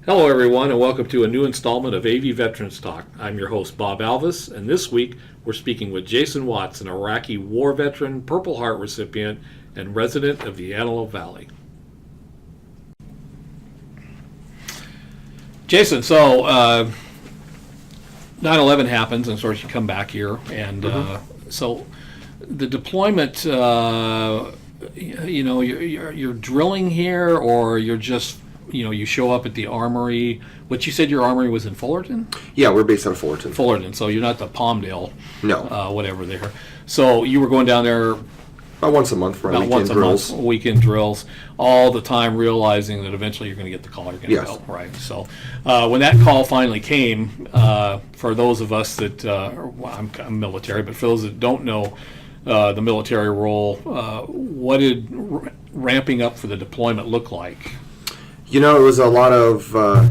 Hello, everyone, and welcome to a new installment of AV Veterans Talk. I'm your host, Bob Alvis, and this week we're speaking with Jasen Watts, an Iraqi war veteran, Purple Heart recipient, and resident of the Antelope Valley. Jasen, so 9/11 happens, and of course you come back here, and so the deployment, you're drilling here, or you're just you show up at the armory. What you said your armory was in Fullerton? Yeah, we're based out of Fullerton. Fullerton, so you're not the Palmdale, No. Whatever there. So you were going down there About once a month for our weekend drills. Weekend drills, all the time realizing that eventually you're going to get the call, you're going to Yes. go, right? So when that call finally came, for those of us that, I'm military, but for those that don't know the military role, what did ramping up for the deployment look like? It was a lot of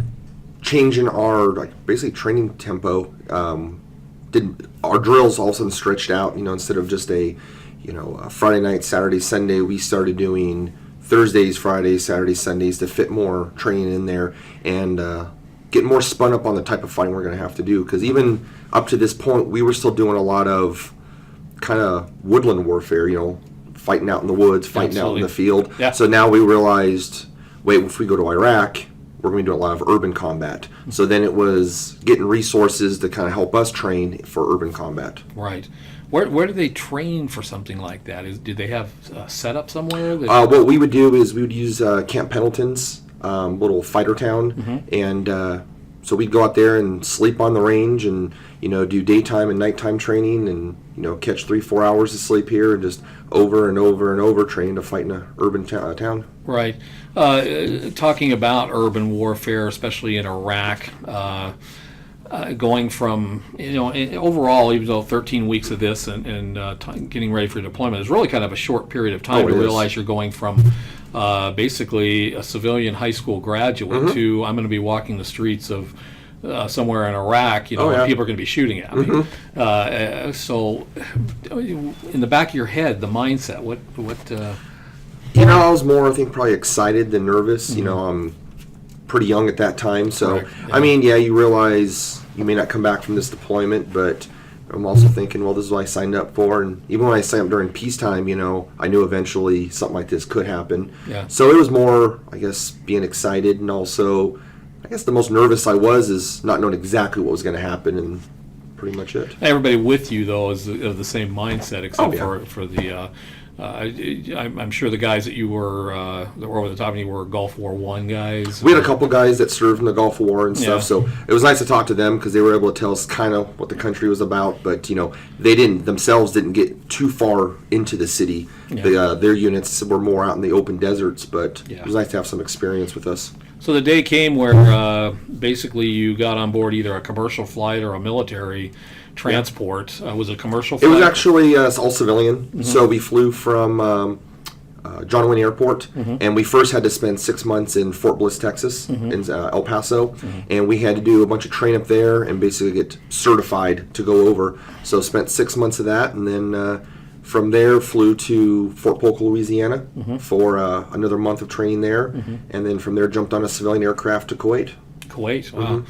change in our basically training tempo. Our drills all of a sudden stretched out. Instead of just a Friday night, Saturday, Sunday, we started doing Thursdays, Fridays, Saturdays, Sundays to fit more training in there and get more spun up on the type of fighting we're going to have to do. Because even up to this point, we were still doing a lot of kind of woodland warfare. Fighting out in the woods, fighting out in the field. Yeah. So now we realized, wait, if we go to Iraq, we're going to do a lot of urban combat. So then it was getting resources to kind of help us train for urban combat. Right. Where do they train for something like that? Did they have set up somewhere? What we would do is we would use Camp Pendleton's little fighter town, and so we'd go out there and sleep on the range and do daytime and nighttime training and catch 3-4 hours of sleep here and just over and over and over train to fight in an urban town. Right. Talking about urban warfare, especially in Iraq, going from, overall, even though 13 weeks of this and getting ready for deployment is really kind of a short period of time to realize you're going from basically a civilian high school graduate to I'm going to be walking the streets of somewhere in Iraq, and people are going to be shooting at me. So, in the back of your head, the mindset, what? I was more, I think, probably excited than nervous. I'm pretty young at that time, so correct. Yeah. You realize you may not come back from this deployment, but I'm also thinking, well, this is what I signed up for. And even when I signed up during peacetime, I knew eventually something like this could happen. Yeah. So it was more, I guess, being excited, and also, I guess the most nervous I was is not knowing exactly what was going to happen, and pretty much it. Everybody with you, though, is of the same mindset, except for the. I'm sure the guys that you were that were over the top of you were Gulf War I guys. We had a couple guys that served in the Gulf War and stuff, so it was nice to talk to them because they were able to tell us kind of what the country was about. But they didn't get too far into the city. Yeah. Their units were more out in the open deserts, but it was nice to have some experience with us. So the day came where basically you got on board either a commercial flight or a military transport. Was it a commercial flight? It was actually all civilian. So we flew from John Wayne Airport, and we first had to spend 6 months in Fort Bliss, Texas, in El Paso, and we had to do a bunch of training up there and basically get certified to go over. So spent 6 months of that, and then from there flew to Fort Polk, Louisiana for another month of training there, and then from there jumped on a civilian aircraft to Kuwait. Kuwait, wow.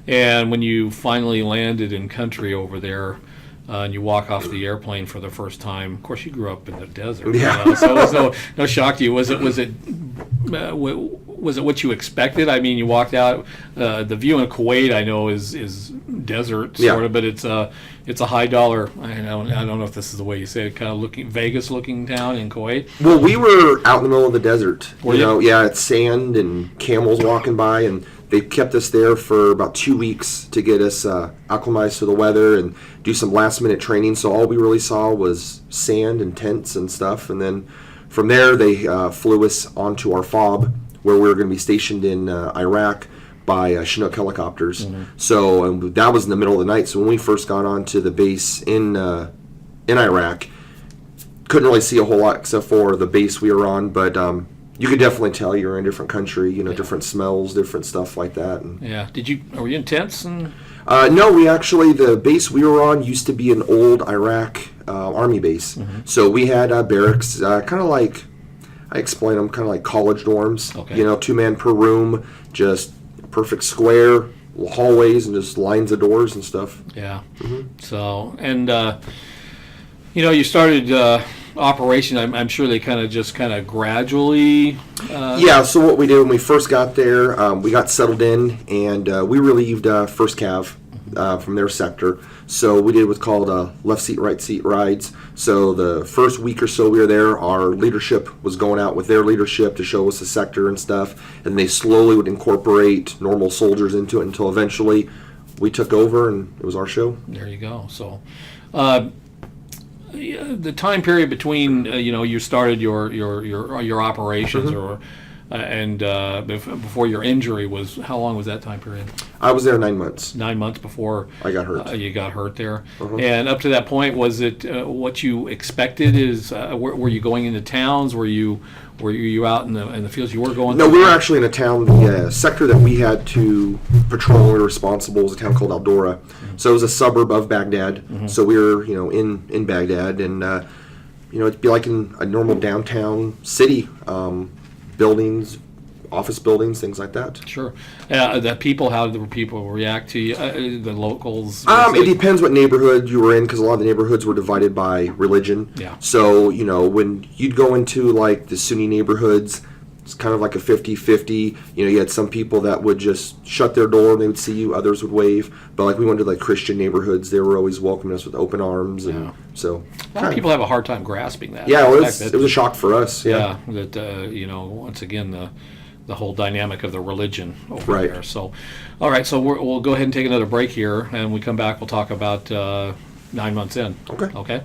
And when you finally landed in country over there, and you walk off the airplane for the first time, of course you grew up in the desert. Yeah. So it was no shock to you. Was it what you expected? You walked out. The view in Kuwait, I know, is desert sort of, but it's a high dollar. I don't know if this is the way you say it. Kind of Vegas looking town in Kuwait. Well, we were out in the middle of the desert. Yeah, it's sand and camels walking by, and they kept us there for about 2 weeks to get us acclimatized to the weather and do some last-minute training. So all we really saw was sand and tents and stuff. And then from there, they flew us onto our FOB, where we were going to be stationed in Iraq by Chinook helicopters. So that was in the middle of the night. So when we first got onto the base in Iraq, couldn't really see a whole lot except for the base we were on. But you could definitely tell you're in a different country, different smells, different stuff like that. And were you in tents? And no, the base we were on used to be an old Iraq Army base. So we had barracks, kind of like, I explain them, kind of like college dorms. 2 men per room, just perfect square hallways and just lines of doors and stuff. Yeah. So, and you started operation. I'm sure they kind of gradually. Yeah. So what we did when we first got there, we got settled in, and we relieved First Cav from their sector. So we did what's called left seat, right seat rides. So the first week or so we were there, our leadership was going out with their leadership to show us the sector and stuff, and they slowly would incorporate normal soldiers into it until eventually we took over and it was our show. There you go. So, the time period between you started your operations and before your injury was, how long was that time period? I was there 9 months. 9 months before I got hurt. You got hurt there, and up to that point, was it what you expected? Were you going into towns? Were you out in the fields? You were going. No, we were actually in a town. The sector that we had to patrol and responsible was a town called Eldora. So it was a suburb of Baghdad. So we were in Baghdad, and it'd be like in a normal downtown city. Buildings, office buildings, things like that. Sure. How did the people react to you? The locals? It depends what neighborhood you were in, because a lot of the neighborhoods were divided by religion. Yeah. So, when you'd go into like the Sunni neighborhoods, it's kind of like a 50-50. You had some people that would just shut their door and they would see you, others would wave. But like we went to like Christian neighborhoods, they were always welcoming us with open arms, and so a lot of people have a hard time grasping that. Yeah, it was a shock for us. Yeah, that once again the whole dynamic of the religion over there. So, all right, so we'll go ahead and take another break here, and when we come back, we'll talk about 9 months in. Okay. Okay.